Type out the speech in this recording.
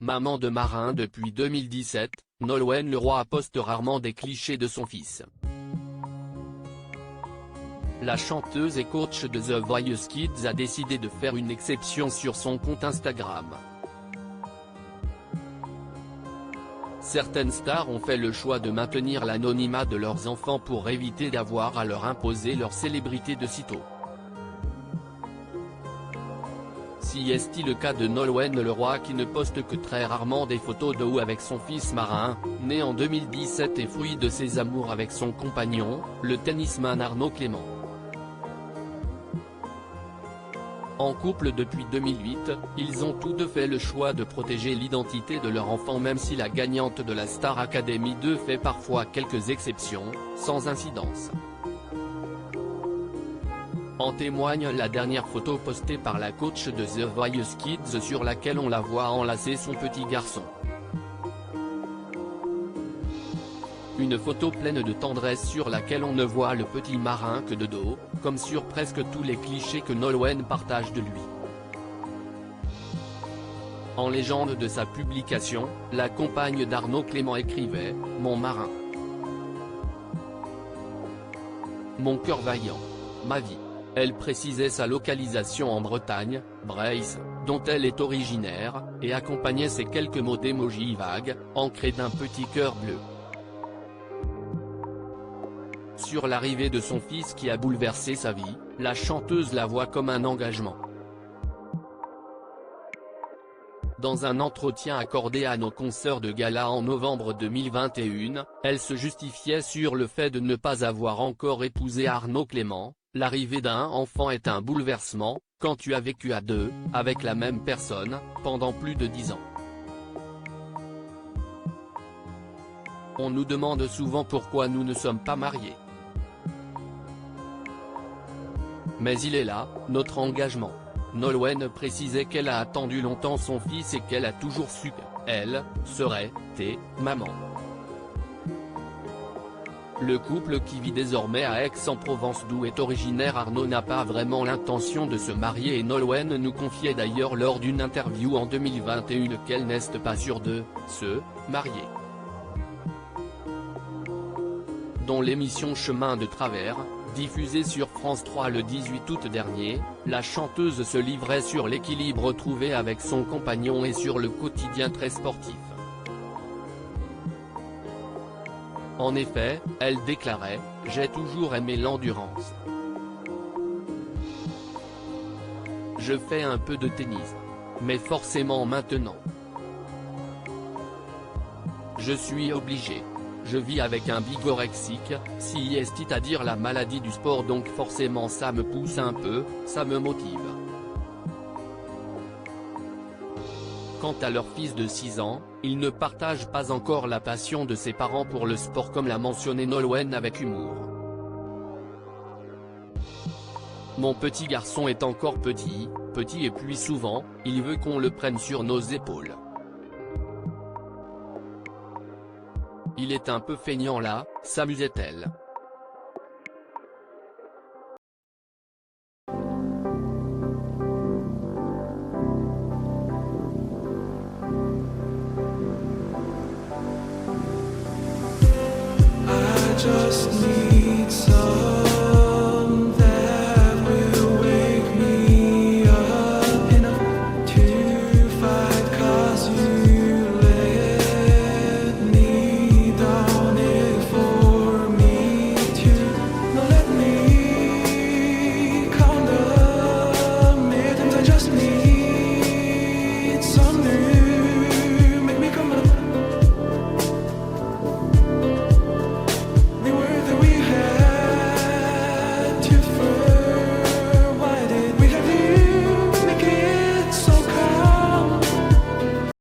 maman de marin depuis 2017, Nolwenn Leroy poste rarement des clichés de son fils. La chanteuse et coach de The Voice Kids a décidé de faire une exception sur son compte Instagram. Certaines stars ont fait le choix de maintenir l'anonymat de leurs enfants pour éviter d'avoir à leur imposer leur célébrité de sitôt. Si est-il le cas de Nolwenn Leroy qui ne poste que très rarement des photos de ou avec son fils marin, né en 2017 et fruit de ses amours avec son compagnon, le tennisman Arnaud Clément. En couple depuis 2008, ils ont tous deux fait le choix de protéger l'identité de leur enfant même si la gagnante de la Star Academy 2 fait parfois quelques exceptions, sans incidence. En témoigne la dernière photo postée par la coach de The Voice Kids sur laquelle on la voit enlacer son petit garçon. Une photo pleine de tendresse sur laquelle on ne voit le petit marin que de dos, comme sur presque tous les clichés que Nolwenn partage de lui. En légende de sa publication, la compagne d'Arnaud Clément écrivait « Mon marin. Mon cœur vaillant. Ma vie ». Elle précisait sa localisation en Bretagne, Breizh, dont elle est originaire, et accompagnait ces quelques mots d'émoji vagues, ancrés d'un petit cœur bleu. Sur l'arrivée de son fils qui a bouleversé sa vie, la chanteuse la voit comme un engagement. Dans un entretien accordé à nos consoeurs de gala en novembre 2021, elle se justifiait sur le fait de ne pas avoir encore épousé Arnaud Clément. L'arrivée d'un enfant est un bouleversement, quand tu as vécu à deux, avec la même personne, pendant plus de 10 ans. On nous demande souvent pourquoi nous ne sommes pas mariés. Mais il est là, notre engagement. Nolwenn précisait qu'elle a attendu longtemps son fils et qu'elle a toujours su qu'elle serait maman. Le couple qui vit désormais à Aix-en-Provence d'où est originaire Arnaud n'a pas vraiment l'intention de se marier et Nolwenn nous confiait d'ailleurs lors d'une interview en 2021 qu'elle n'est pas sûre de se marier. Dans l'émission Chemin de travers, diffusée sur France 3 le 18 août dernier, la chanteuse se livrait sur l'équilibre trouvé avec son compagnon et sur le quotidien très sportif. En effet, elle déclarait « J'ai toujours aimé l'endurance. Je fais un peu de tennis. Mais forcément maintenant. Je suis obligée. Je vis avec un bigorexique, si c'est-à-dire la maladie du sport donc forcément ça me pousse un peu, ça me motive. » Quant à leur fils de 6 ans, ils ne partagent pas encore la passion de ses parents pour le sport comme l'a mentionné Nolwenn avec humour. Mon petit garçon est encore petit et puis souvent, il veut qu'on le prenne sur nos épaules. Il est un peu feignant là, s'amusait-elle. Just